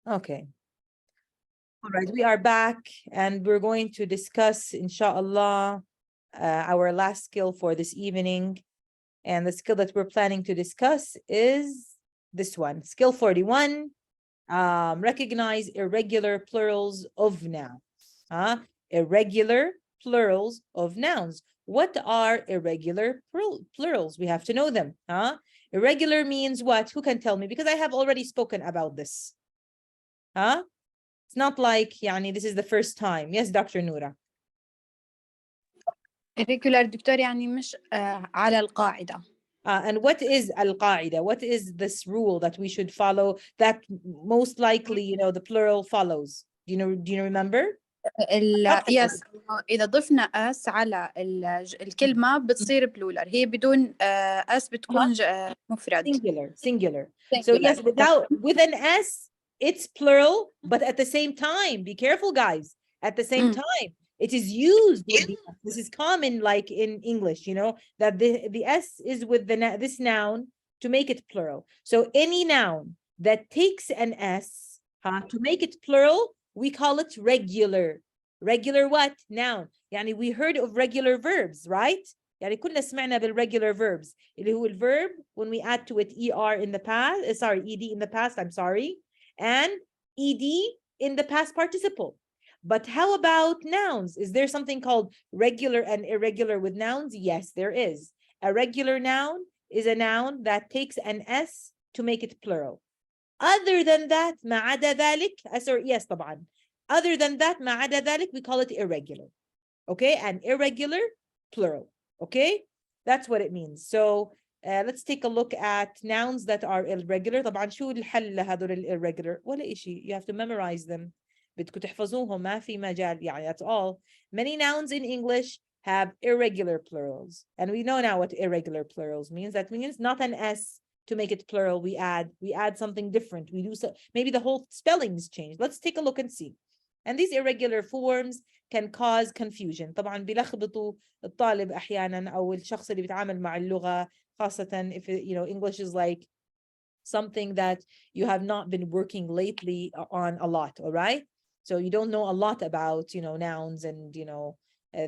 Okay. All right, we are back and we're going to discuss, inshallah, our last skill for this evening. And the skill that we're planning to discuss is this one, skill 41, recognize irregular plurals of nouns. Irregular plurals of nouns. What are irregular plurals? We have to know them. Irregular means what? Who can tell me? Because I have already spoken about this. It's not like, يعني, this is the first time. Yes, Dr. Noura. irregular دكتور يعني مش على القاعدة. And what is al-qaida? What is this rule that we should follow that most likely, you know, the plural follows? Do you remember? يس إذا ضفنا اس على الكلمة بتصير بلولر، هي بدون اس بتكون مفرد. Singular. So yes, with an s, it's plural, but at the same time, be careful, guys. At the same time, it is used with the s. This is common, like in English, you know, that the s is with this noun to make it plural. So any noun that takes an s to make it plural, we call it regular. Regular what? Noun. يعني we heard of regular verbs, right? يعني كنا سمعنا بالregular verbs اللي هو الverb when we add to it er in the past, ed in the past, I'm sorry, and ed in the past participle. But how about nouns? Is there something called regular and irregular with nouns? Yes, there is. A regular noun is a noun that takes an s to make it plural. Other than that, ما عدا ذلك, yes طبعا. Other than that, ما عدا ذلك, we call it irregular. Okay, and irregular plural. Okay, that's what it means. So let's take a look at nouns that are irregular. طبعا شو الحل لهذول irregular؟ ولا إشي. You have to memorize them. بدكم تحفظوهم ما في مجال يعني. That's all. Many nouns in English have irregular plurals, and we know now what irregular plurals means. That means not an s to make it plural. We add something different. We do so. Maybe the whole spelling is changed. Let's take a look and see. And these irregular forms can cause confusion. طبعا بيلخبطوا الطالب أحيانا أو الشخص اللي بيتعامل مع اللغة خاصة if English is like something that you have not been working lately on a lot, all right? So you don't know a lot about, nouns and,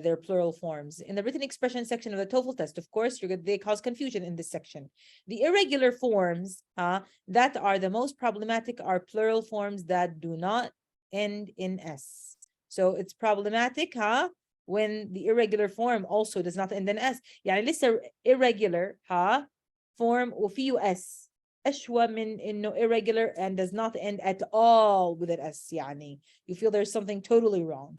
their plural forms. In the written expression section of the TOEFL test, of course, they cause confusion in this section. The irregular forms that are the most problematic are plural forms that do not end in S. So it's problematic when the irregular form also does not end in S. يعني لسه irregular form وفيه S أشوى من إنه irregular and does not end at all with an S. يعني you feel there's something totally wrong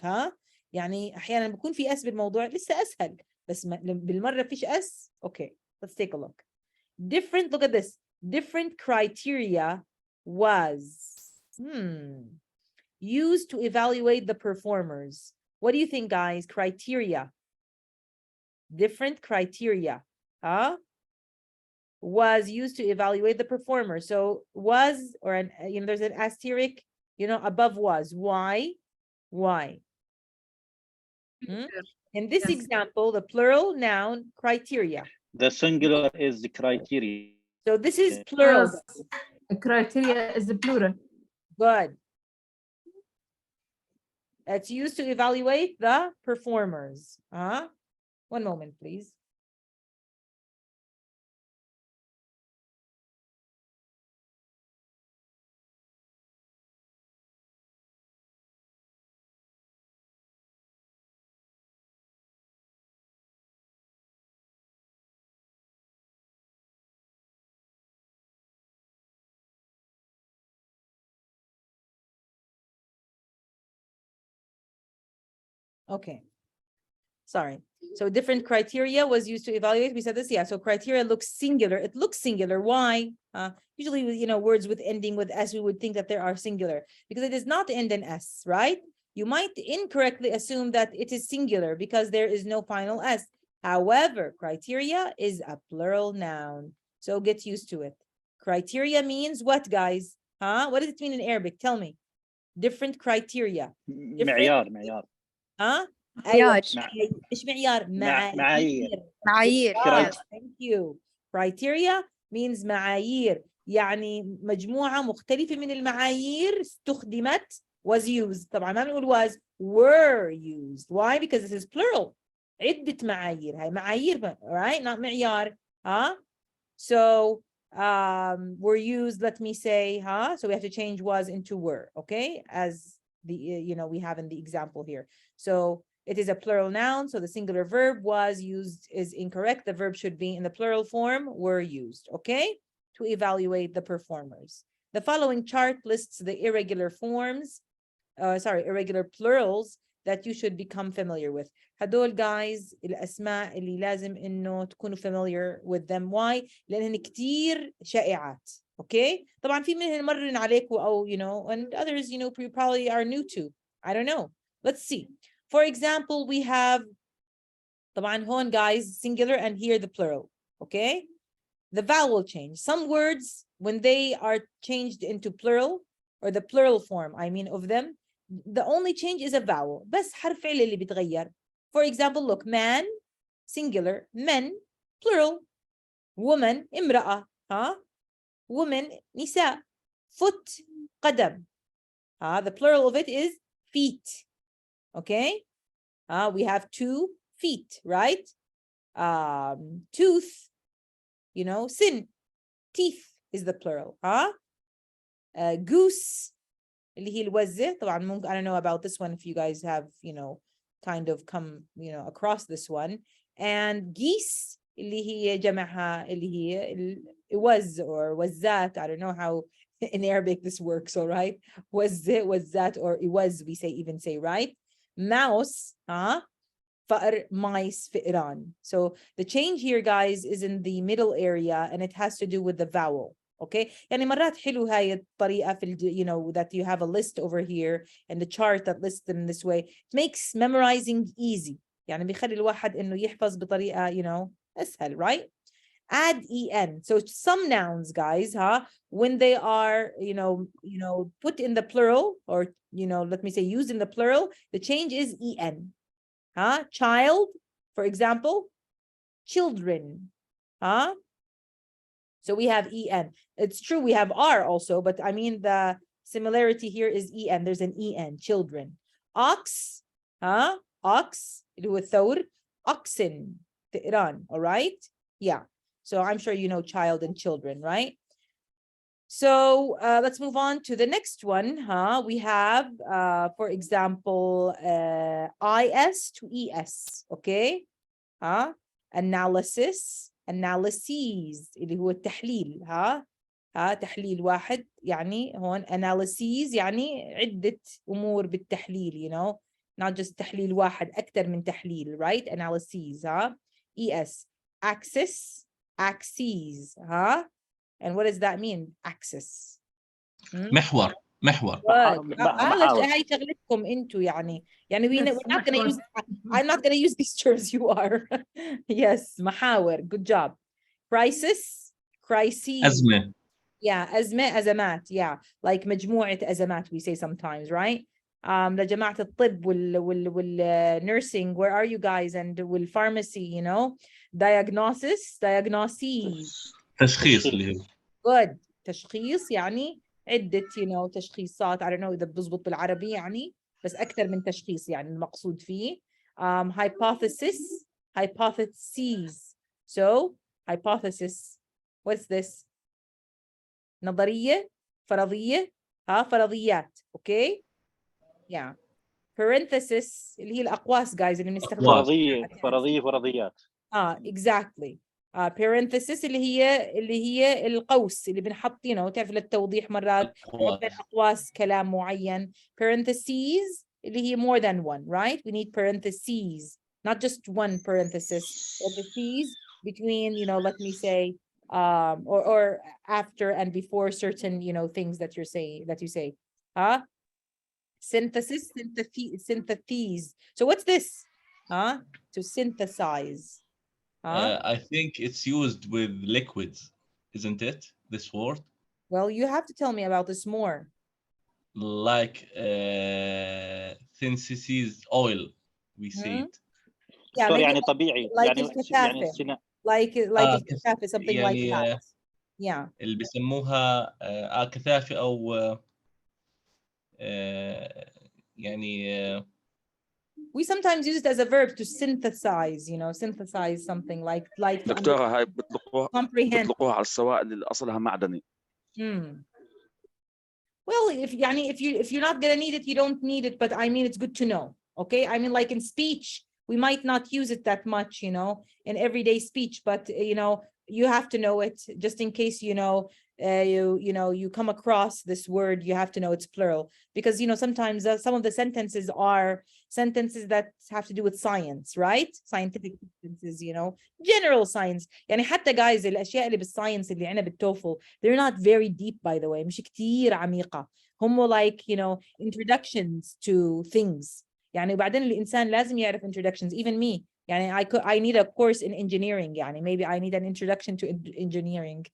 يعني أحيانا بيكون في S بالموضوع لسه أسهل بس بالمرة فيش S. Okay, let's take a look. Look at this. Different criteria was used to evaluate the performers. What do you think, guys? Criteria. Different criteria was used to evaluate the performer. So was, or there's an asterisk, above was. Why? In this example, the plural noun criteria. The singular is the criteria. So this is plural. The criteria is the plural. Good. It's used to evaluate the performers. One moment, please. Okay. Sorry. So different criteria was used to evaluate. We said this, yeah. So criteria looks singular. It looks singular. Why? Usually, words with ending with S, we would think that they are singular because it does not end in S, right? You might incorrectly assume that it is singular because there is no final S. However, criteria is a plural noun. So get used to it. Criteria means what, guys? What does it mean in Arabic? Tell me. Different criteria. معيار. ايوه ايش معيار؟ معايير. معايير. Thank you. Criteria means معايير. يعني مجموعة مختلفة من المعايير استخدمت was used. طبعا ما بنقول was were used. Why? Because this is plural. عدة معايير. هاي معايير right? not معيار. So were used, let me say, so we have to change was into were, okay? As the, you know, we have in the example here. So it is a plural noun, so the singular verb was used is incorrect. The verb should be in the plural form, were used, okay? To evaluate the performers. The following chart lists the irregular forms, irregular plurals that you should become familiar with. هدول guys الأسماء اللي لازم إنه تكونوا familiar with them. Why? لأنهن كتير شائعات. Okay? طبعا في منهن مرن عليكم أو you know, and others you know probably are new to. I don't know. Let's see. For example, we have طبعا هون guys singular and here the plural. Okay? The vowel change. Some words when they are changed into plural or the plural form, I mean of them, the only change is a vowel. بس حرف علة اللي بيتغير. For example, look, man, singular, men, plural, woman, امرأة, woman, نساء, foot, قدم. The plural of it is feet. Okay? We have 2 feet, right? Tooth, you know, sin, teeth is the plural. Goose, اللي هي الوزة. طبعا ممكن, I don't know about this one if you guys have, you know, kind of come, you know, across this one. And geese, اللي هي جمعها, اللي هي was or وزات. I don't know how in Arabic this works, all right? Was it, was that, or it was, we say, even say, right? Mouse, فأر, mice, فئران. So the change here, guys, is in the middle area and it has to do with the vowel. Okay, يعني مرات حلو هاي الطريقة في you know that you have a list over here and the chart that lists them this way. It makes memorizing easy. يعني بيخلي الواحد إنه يحفظ بطريقة you know أسهل, right? Add en. So some nouns, guys, when they are you know put in the plural or you know let me say used in the plural, the change is en. Child, for example, children. So we have en. It's true we have r also, but I mean the similarity here is en. There's an en, children. Ox, ox, اللي هو الثور, oxen, ثئران, all right? Yeah. So I'm sure you know child and children, right? So let's move on to the next one. We have, for example, is to es, okay? Analysis, analyses اللي هو التحليل. تحليل واحد يعني هون analyses يعني عدة أمور بالتحليل, you know, not just تحليل واحد, أكثر من تحليل, right? Analyses, es. Axis, axes, and what does that mean? Axis. محور. هاي شغلتكم انتو يعني we're not going to use, I'm not going to use these terms, you are. Yes, محاور, good job. Crisis, crises. أزمة. Yeah, أزمات, yeah, like مجموعة أزمات we say sometimes, right? لجماعة الطب وال nursing, where are you guys? And pharmacy, you know, diagnosis, diagnoses. تشخيص اللي هو. Good. تشخيص يعني عدة you know تشخيصات. I don't know إذا بضبط بالعربي يعني, بس أكثر من تشخيص يعني المقصود فيه. Hypothesis, hypotheses. So hypothesis, what's this? نظرية, فرضية, فرضيات, okay? Yeah. Parenthesis اللي هي الأقواس guys اللي بنستخدمها. فرضيات. Exactly. Parenthesis اللي هي القوس اللي بنحط you know تعرف للتوضيح مرات بين أقواس كلام معين. Parentheses اللي هي more than one, right? We need parentheses, not just one parenthesis. Parentheses between you know let me say or after and before certain you know things that you say. Synthesis, syntheses. So what's this? To synthesize. I think it's used with liquids, isn't it? This word. Well, you have to tell me about this more. Like synthesis oil, we say it. Yeah, يعني طبيعي. like الكثافة. Like الكثافة, something like that. Yeah. اللي بيسموها كثافة أو يعني We sometimes use it as a verb to synthesize, you know, synthesize something like to دكتورة هاي comprehend. بيطلقوها على السوائل اللي أصلها معدني. Well, if you're not gonna need it, you don't need it. But I mean, it's good to know. Okay, I mean, like in speech, we might not use it that much, you know, in everyday speech. But you know, you have to know it just in case you come across this word. You have to know it's plural because sometimes some of the sentences are sentences that have to do with science, right? Scientific sentences, general science. يعني حتى guys الأشياء اللي بالساينس اللي عنا بالتوفل, they're not very deep, by the way. مش كتير عميقة. هم like introductions to things. يعني وبعدين الإنسان لازم يعرف introductions. Even me. يعني I need a course in engineering. يعني maybe I need an introduction to engineering.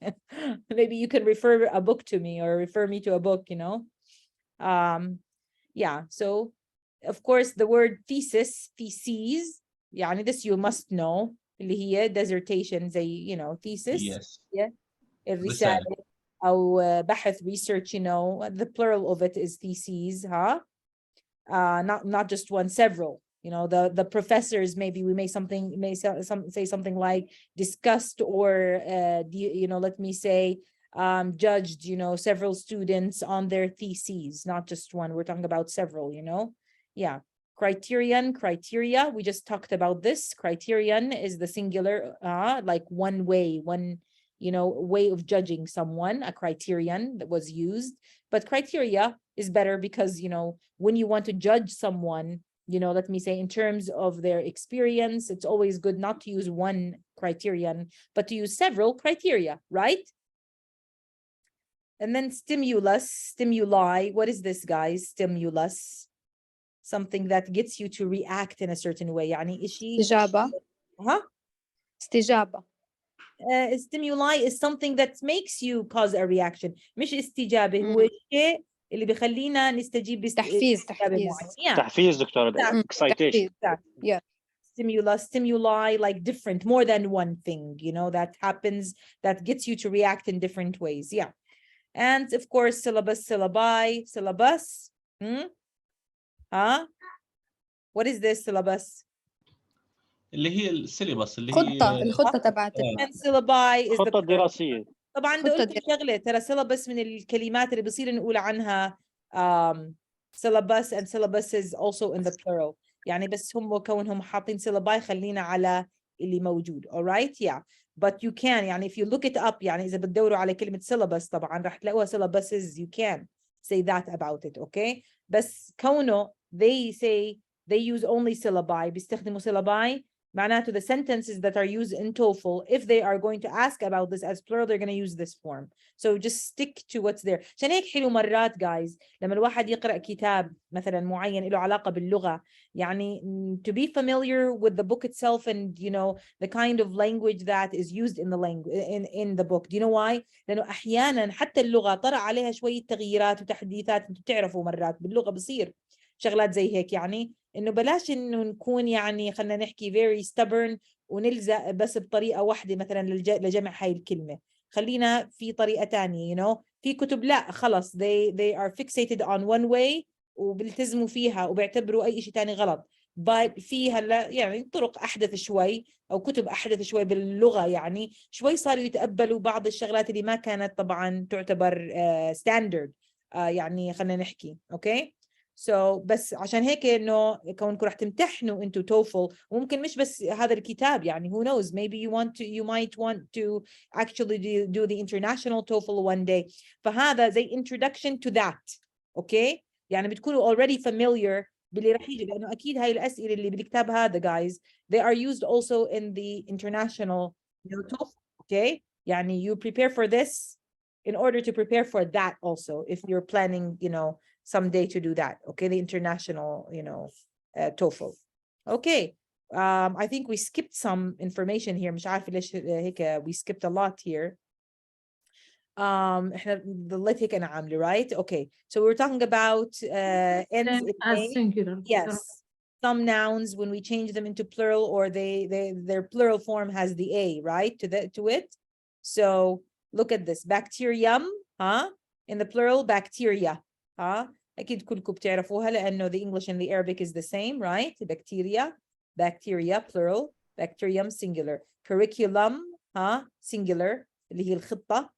Maybe you can refer a book to me or refer me to a book. Yeah. So. Of course, the word theses, يعني this you must know, اللي هي dissertation زي thesis. Yes. Yeah. الرسالة أو بحث, research, the plural of it is theses, huh? Not just one, several. The professors, maybe we may say something like discussed or let me say judged, several students on their theses, not just one. We're talking about several, Yeah. Criteria. We just talked about this. Criterion is the singular, like one way, way of judging someone, a criterion that was used. But criteria is better because, when you want to judge someone, let me say in terms of their experience, it's always good not to use one criterion, but to use several criteria, right? And then stimuli. What is this, guys? Stimulus. Something that gets you to react in a certain way. يعني إشي. استجابة. استجابة. Stimuli is something that makes you cause a reaction. مش استجابة. هو الشيء اللي بيخلينا نستجيب تحفيز. تحفيز دكتورة. Excitation. Yeah. Stimuli, like different, more than one thing, that happens, that gets you to react in different ways. Yeah. And of course, syllabus. What is this syllabus? اللي هي السيلبس اللي هي الخطة تبعت syllabi is الخطة الدراسية. طبعا بدي اقول لكم شغله, ترى syllabus من الكلمات اللي بصير نقول عنها syllabus, and syllabus is also in the plural. يعني بس هم كونهم حاطين syllabi خلينا على اللي موجود. All right, yeah. But you can, يعني if you look it up, يعني إذا بتدوروا على كلمة syllabus طبعا راح تلاقوها syllabuses. You can say that about it, okay? بس كونه they use only syllabi, بيستخدموا syllabi, معناته the sentences that are used in TOEFL, if they are going to ask about this as plural, they're going to use this form. So just stick to what's there. عشان هيك حلو مرات guys لما الواحد يقرأ كتاب مثلا معين له علاقة باللغة, يعني to be familiar with the book itself and the kind of language that is used in the language in the book. Do you know why? لأنه أحيانا حتى اللغة طرأ عليها شوية تغييرات وتحديثات. انتم بتعرفوا مرات باللغة بصير شغلات زي هيك, يعني إنه بلاش إنه نكون يعني خلنا نحكي very stubborn ونلزق بس بطريقة واحدة مثلا لجمع هاي الكلمة. خلينا في طريقة تانية. في كتب لا خلص they are fixated on one way وبيلتزموا فيها وبيعتبروا أي شيء تاني غلط. but في هلا يعني طرق أحدث شوي أو كتب أحدث شوي باللغة, يعني شوي صاروا يتقبلوا بعض الشغلات اللي ما كانت طبعا تعتبر standard, يعني خلنا نحكي okay. So بس عشان هيك إنه كونكم رح تمتحنوا انتوا TOEFL, وممكن مش بس هذا الكتاب, يعني who knows, maybe you might want to actually do the international TOEFL one day. فهذا زي introduction to that, okay. يعني بتكونوا already familiar باللي رح يجي, لأنه أكيد هاي الأسئلة اللي بالكتاب هذا guys, they are used also in the international TOEFL, okay. يعني you prepare for this in order to prepare for that also, if you're planning someday to do that, okay, the international TOEFL. Okay, I think we skipped some information here. مش عارفة ليش هيك we skipped a lot here. احنا ضليت هيك أنا عاملة right. Okay, so we're talking about ends as singular. Yes, some nouns when we change them into plural or their plural form has the a, right, to it. So look at this bacterium in the plural bacteria أكيد كلكم بتعرفوها لأنه the English and the Arabic is the same, right? Bacteria plural, bacterium singular, curriculum singular اللي هي الخطة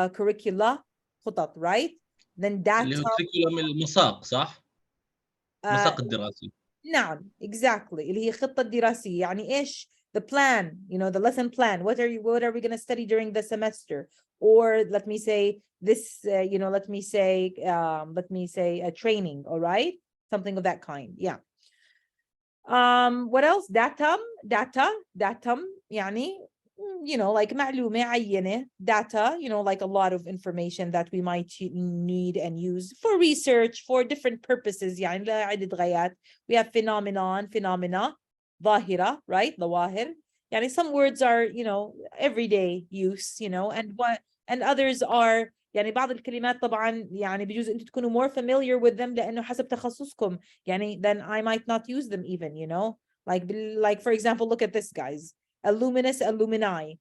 curricula خطط, right? Then اللي هو data curriculum المساق صح؟ مساق الدراسي. نعم exactly اللي هي خطة دراسية يعني إيش the plan, you know, the lesson plan. What are we going to study during the semester? Or let me say this, you know, let me say a training. All right, something of that kind. Yeah. What else? Datum. يعني, you know, like معلومة عينة. Data, you know, like a lot of information that we might need and use for research for different purposes. يعني لعدة غايات. We have phenomena. ظاهرة, right? ظواهر. يعني some words are, you know, everyday use, you know, and others are يعني بعض الكلمات طبعا يعني بيجوز انتوا تكونوا more familiar with them لأنه حسب تخصصكم يعني then I might not use them even, you know, like for example, look at this guys, alluminous, alumni.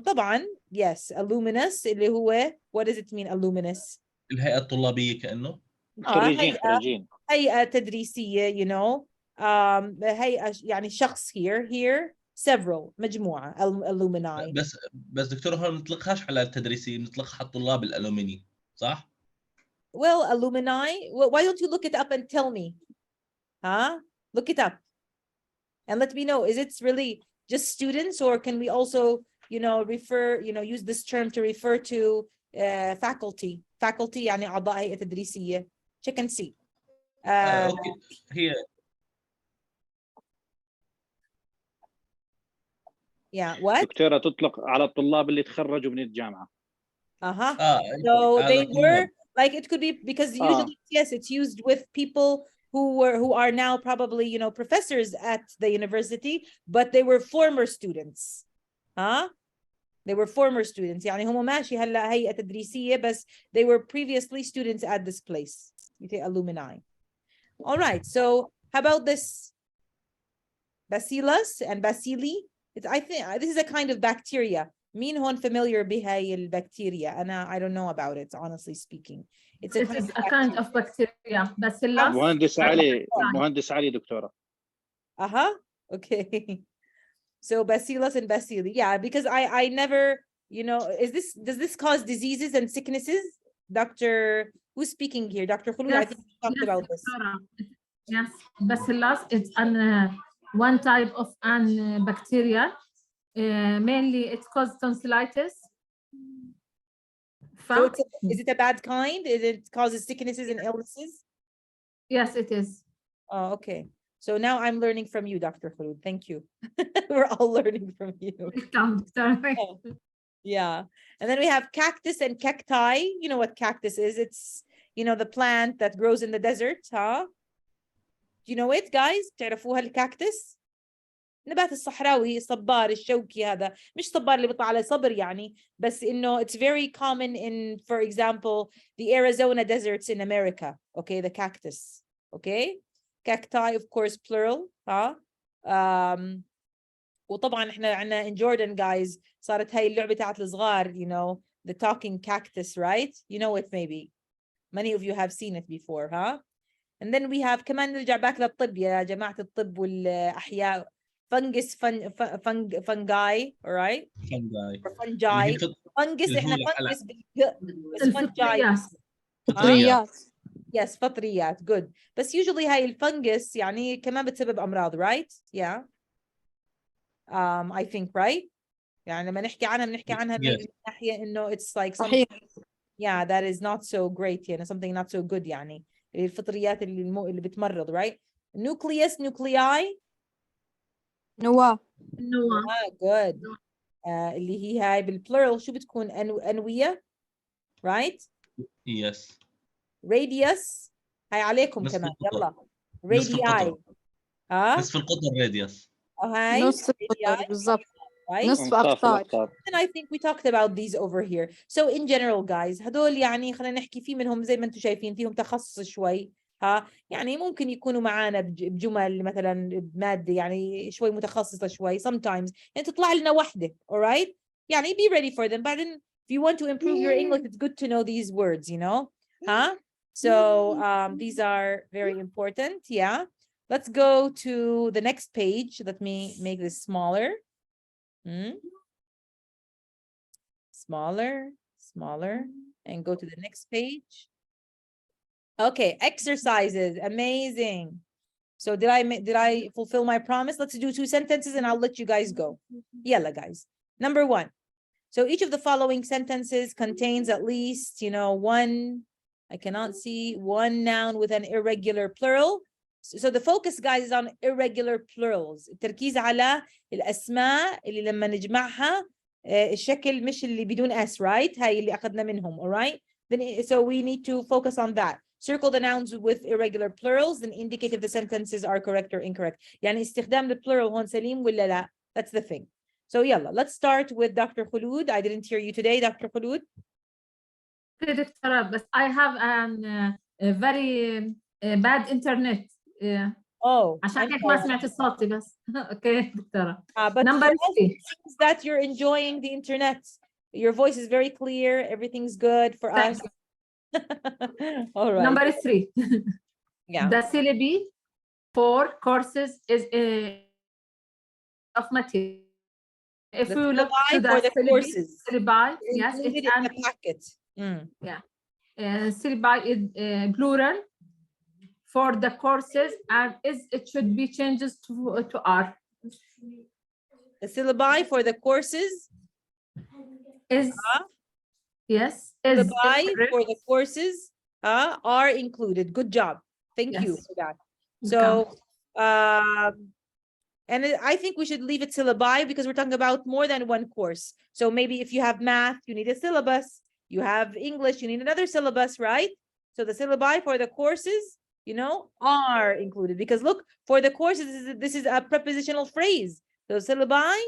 طبعا yes, alluminous اللي هو what does it mean alluminous? الهيئة الطلابية كأنه. خريجين. هيئة تدريسية, you know. هيئة يعني شخص here several مجموعة alumni. بس دكتور هون ما نطلقهاش على التدريسية نطلقها على الطلاب الألومني صح؟ Well, alumni, why don't you look it up and tell me? Look it up and let me know, is it really just students or can we also, you know, use this term to refer to faculty يعني أعضاء هيئة تدريسية. Check and see. أوكي. هي Yeah, what? دكتورة تطلق على الطلاب اللي تخرجوا من الجامعة. So they were like, it could be because usually yes, it's used with people who are now probably, you know, professors at the university, but they were former students. They were former students. يعني هم ماشي هلا هيئة تدريسية بس they were previously students at this place. Alumni. All right. So how about this? Bacillus and bacilli. I think this is a kind of bacteria. مين هون familiar بهاي البكتيريا؟ I don't know about it, honestly speaking. It's a kind of bacteria. Bacillus. مهندس علي دكتورة. Okay. So bacillus and bacilli. Yeah, because I never, you know, does this cause diseases and sicknesses? Dr. Who's speaking here? Dr. Khulud, yes, I think we talked about this. Yes, bacillus is one type of an bacteria. Mainly it causes tonsillitis. So is it a bad kind? It causes sicknesses and illnesses? Yes, it is. Oh, okay. So now I'm learning from you, Dr. Khulud. Thank you. We're all learning from you. Yeah. And then we have cactus and cacti. You know what cactus is? It's, you know, the plant that grows in the desert, Do you know it, guys? تعرفوها الكاكتس؟ نبات الصحراوي صبار الشوكي هذا مش صبار اللي بيطلع على صبر يعني بس إنه it's very common in, for example, the Arizona deserts in America. Okay, the cactus. Okay, cacti of course plural. وطبعا إحنا عنا in Jordan guys صارت هاي اللعبة تاعت الصغار, you know, the talking cactus, right? You know it maybe. Many of you have seen it before, And then we have كمان نرجع باك للطب يا جماعة الطب والأحياء. Fungus, fungi, all right? Fungi. Fungus, إحنا fungus بس fungi. فطريات. Yes, فطريات. Good. بس usually هاي الفنجس يعني كمان بتسبب أمراض, right? Yeah. I think, right? يعني لما نحكي عنها بنحكي عنها من ناحية إنه it's like something, yeah, that is not so great يعني something not so good يعني الفطريات اللي بتمرض, right? Nucleus, nuclei. نواة. good. اللي هي هاي بالبلورال شو بتكون أنوية, right? Yes. radius هاي عليكم كمان يلا. radii. نصف القطر radius. هاي نصف القطر بالضبط. right? نصف أقطار. And I think we talked about these over here. So in general guys هدول يعني خلينا نحكي في منهم زي ما انتم شايفين فيهم تخصص شوي, يعني ممكن يكونوا معانا بجمل مثلا بمادة يعني شوي متخصصة شوي sometimes يعني تطلع لنا وحدة, all right? يعني be ready for them. But then if you want to improve your English, it's good to know these words, you know, huh? So these are very important. Yeah. Let's go to the next page. Let me make this smaller. Smaller, and go to the next page. Okay, exercises. Amazing. So did I fulfill my promise? Let's do 2 sentences and I'll let you guys go. Yalla, guys. Number 1. So each of the following sentences contains at least, you know, I cannot see, one noun with an irregular plural. So the focus, guys, is on irregular plurals. التركيز على الأسماء اللي لما نجمعها الشكل مش اللي بدون S, right? هاي اللي أخذنا منهم, all right? Then, so we need to focus on that. Circle the nouns with irregular plurals, then indicate if the sentences are correct or incorrect. يعني استخدام the plural هون سليم ولا لا? That's the thing. So yalla, let's start with Dr. Khulud. I didn't hear you today, Dr. Khulud. But I have a very bad internet. Oh, عشان هيك ما سمعت صوتي بس. Okay, دكتورة. but Number for us, 3. it seems that you're enjoying the internet. Your voice is very clear. Everything's good for us. All right. Number 3. Yeah. The syllabi for courses is of material. If The you look syllabi to the for the syllabi, courses. syllabi, yes, Included it's in the packet. syllabi is plural for the courses, and it should be changes to R. The syllabi for the courses Is yes, is syllabi correct. for the courses are included. Good job. Thank you Yes. for that. So and I think we should leave it syllabi because we're talking about more than one course. So maybe if you have math, you need a syllabus. You have English, you need another syllabus, right? So the syllabi for the courses, you know, are included because look, for the courses, this is a prepositional phrase. So syllabi,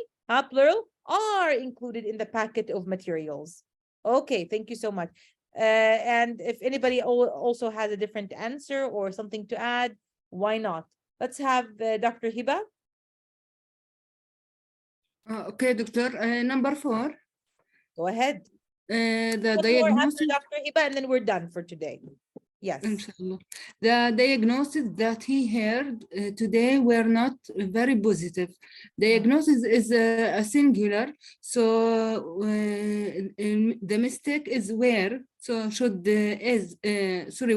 plural, are included in the packet of materials. Okay, thank you so much. And if anybody also has a different answer or something to add, why not? Let's have Dr. Hiba. Okay, Doctor. Number 4. Go ahead. The One more diagnosis. after Dr. Hiba, and then we're done for today. Yes. Inshallah. The diagnosis that he heard today were not very positive. Diagnosis is a singular, so the mistake is where. So should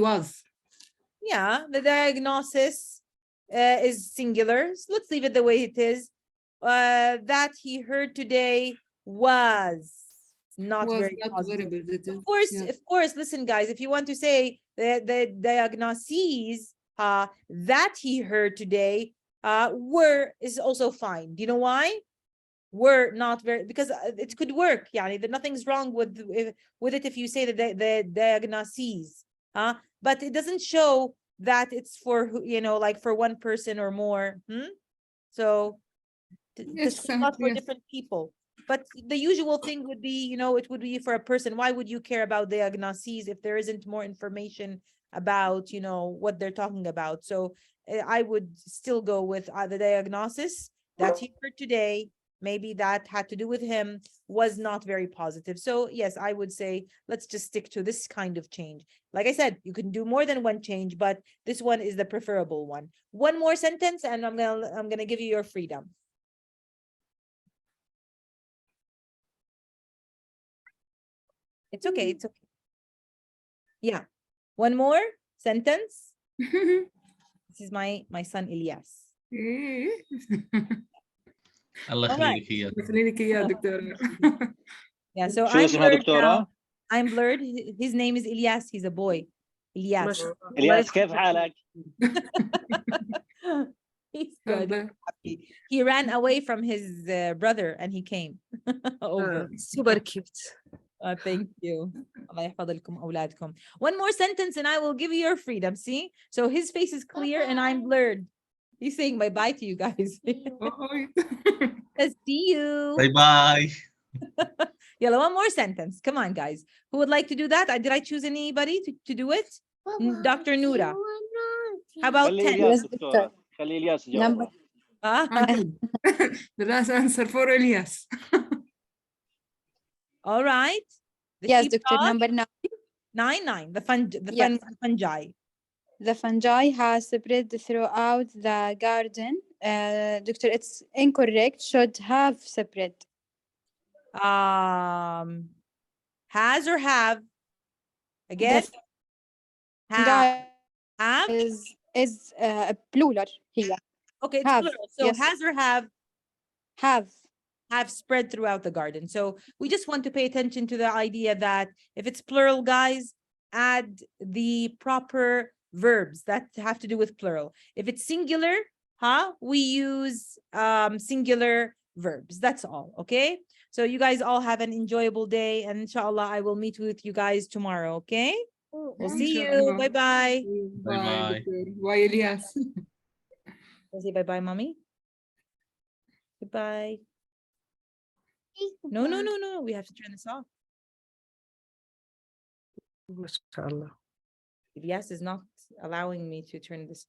was. Yeah, the diagnosis is singular. So let's leave it the way it is. That he heard today was not very positive. Of course, listen, guys, if you want to say the diagnoses that he heard today were is also fine. Do you know why? Were not very, because it could work. Yeah, nothing's wrong with it if you say the diagnoses. But it doesn't show that it's for, you know, like for one person or more. So Yes, not for different people. But the usual thing would be, you know, it would be for a person. Why would you care about diagnoses if there isn't more information about, you know, what they're talking about? So I would still go with the diagnosis that he heard today. Maybe that had to do with him, was not very positive. So yes, I would say let's just stick to this kind of change. Like I said, you can do more than one change, but this one is the preferable one. One more sentence and I'm gonna give you your freedom. It's okay. It's okay. Yeah. One more sentence. This is my son Ilyas. الله يخليك إياه. يخليك يا دكتور. Yeah, so شو اسمها دكتورة؟ I'm blurred. His name is Ilyas. He's a boy. Ilyas. إلياس كيف حالك؟ He's good. He ran away from his brother and he came over. Super cute. Thank you. الله يحفظ لكم أولادكم. One more sentence and I will give you your freedom. See? So his face is clear and I'm blurred. He's saying bye-bye to you guys. Let's see you. Bye-bye. Yalla, one more sentence. Come on, guys. Who would like to do that? Did I choose anybody to do it? Dr. Noura. How about 10? خلي إلياس دكتورة. خلي إلياس يجاوب. The last answer for Elias. All right. The Yes, Doctor. sheepdog, Number 9. 9. The Yes. fungi. The fungi has spread throughout the garden. Doctor, it's incorrect. Should have spread. Has or have? Again? The Have. Have? is plural here. Okay, it's Have, plural. So yes. has or have Have. spread throughout the garden. So we just want to pay attention to the idea that if it's plural, guys, add the proper verbs that have to do with plural. If it's singular, we use singular verbs. That's all. Okay. So you guys all have an enjoyable day, and inshallah, I will meet with you guys tomorrow. Okay. We'll see you. Inshallah. Bye-bye. Bye, Bye. Doctor. Bye, Elias. Say bye-bye, mommy. Goodbye. No. We have to turn this off. MashaAllah. Ilyas is not allowing me to turn this